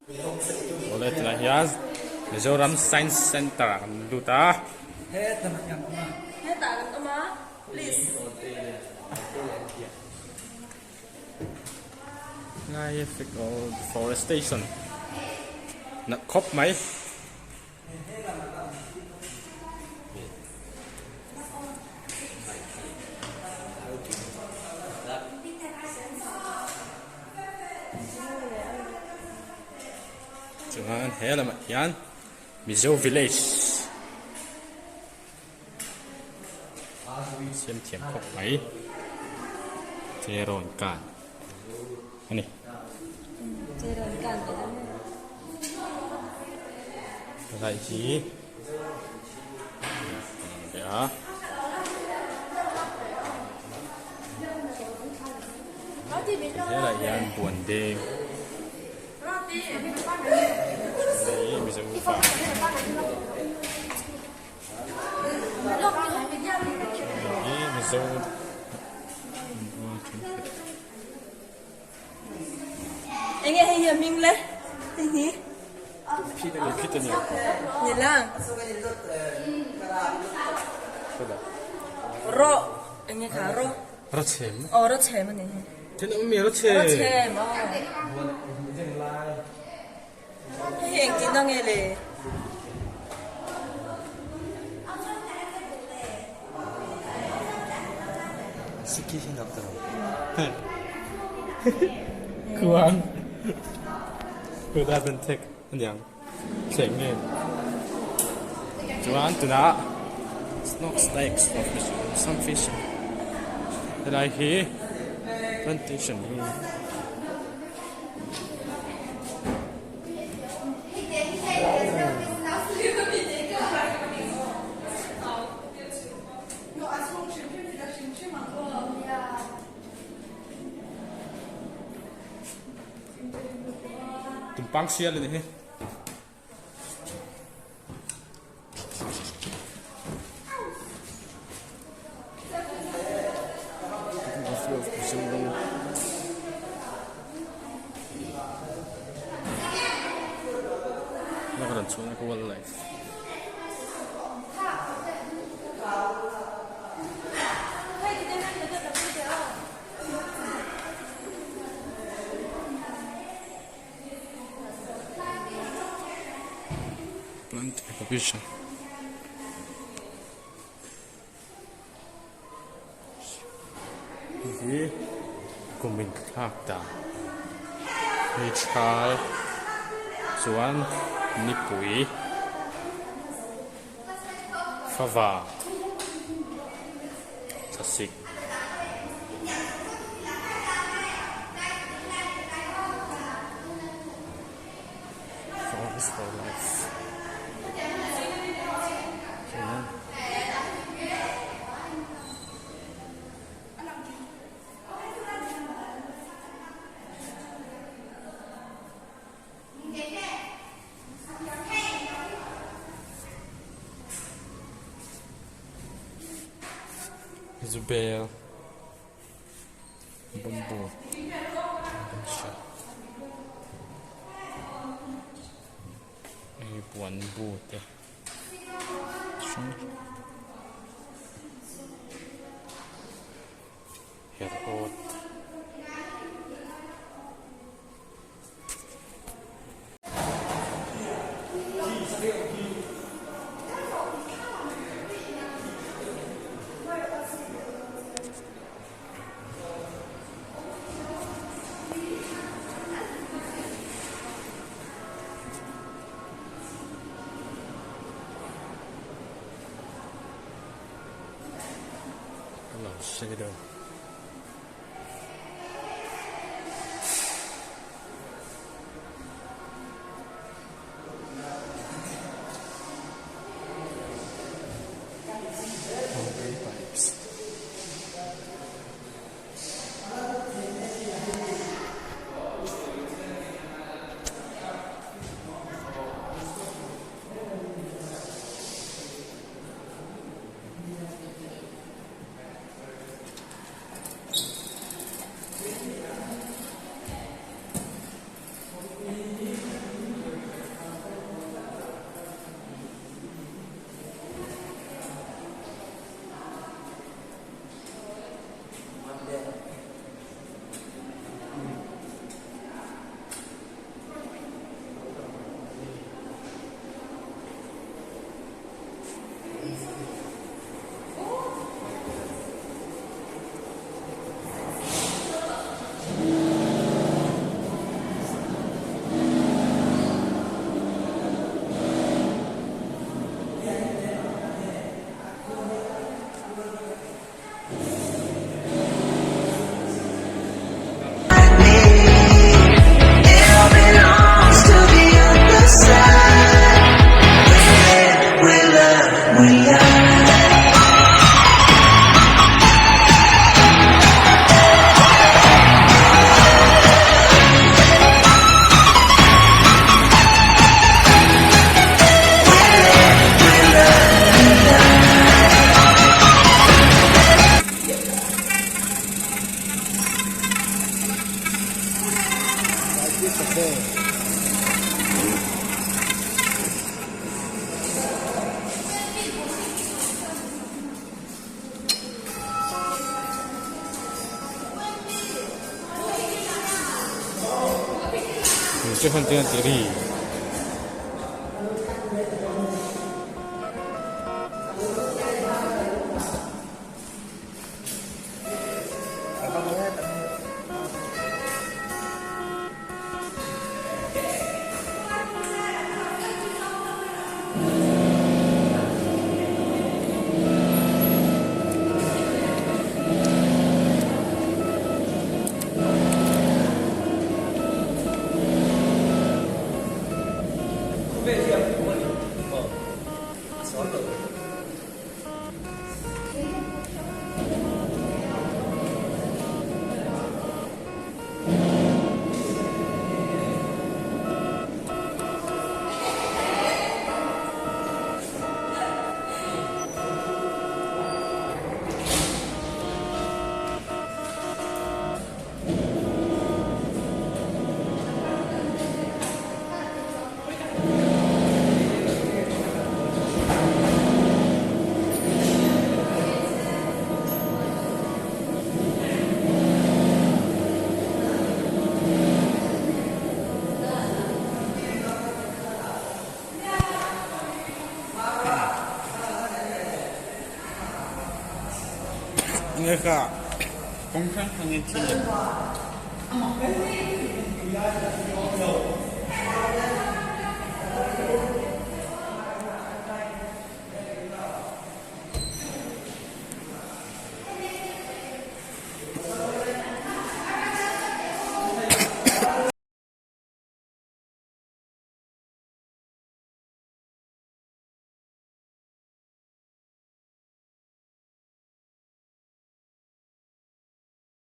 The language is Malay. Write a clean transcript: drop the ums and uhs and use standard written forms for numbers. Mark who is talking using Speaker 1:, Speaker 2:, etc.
Speaker 1: Ulit na yan. Mizoram Science Center. Ang luta.
Speaker 2: Heta lang ma. Please.
Speaker 1: Ngay deforestation. Nakop may. Jangan hela yan. Mizo Village. Xiêm thiểm khóc máy. Thế rồi cản. Này.
Speaker 2: Thế rồi cản cái đó.
Speaker 1: Lại gì? Đó. Thế là yan buồn đêm. Đấy, bây giờ phải. Đấy, bây giờ.
Speaker 2: Anh nghe hay hiểu mình lên. Anh nhỉ?
Speaker 1: Kita ni.
Speaker 2: Nhìn lang. Ro. Anh nghe khá ro.
Speaker 1: Rachem.
Speaker 2: Ro chém anh nhỉ?
Speaker 1: Thế nó mới rachem.
Speaker 2: Ro chém. Hey, anh tin đâu nghe lệ.
Speaker 3: 시키신 없더라고.
Speaker 1: 그만. 그다음은 택 그냥 생애. Joan tuna. Snook snakes, some fish. Right here, plantation. Tumpang siya lang eh. Nakaran so na wildlife. Plant evolution. Ini kumbing kakta. Ni chal. Suan nipui. Fava. Sasik. Forest for life. Zubel bambu buồn bù thế hair oat shadow. Pipes. 你最后这样子力。Mereka kongkang hanya cilik.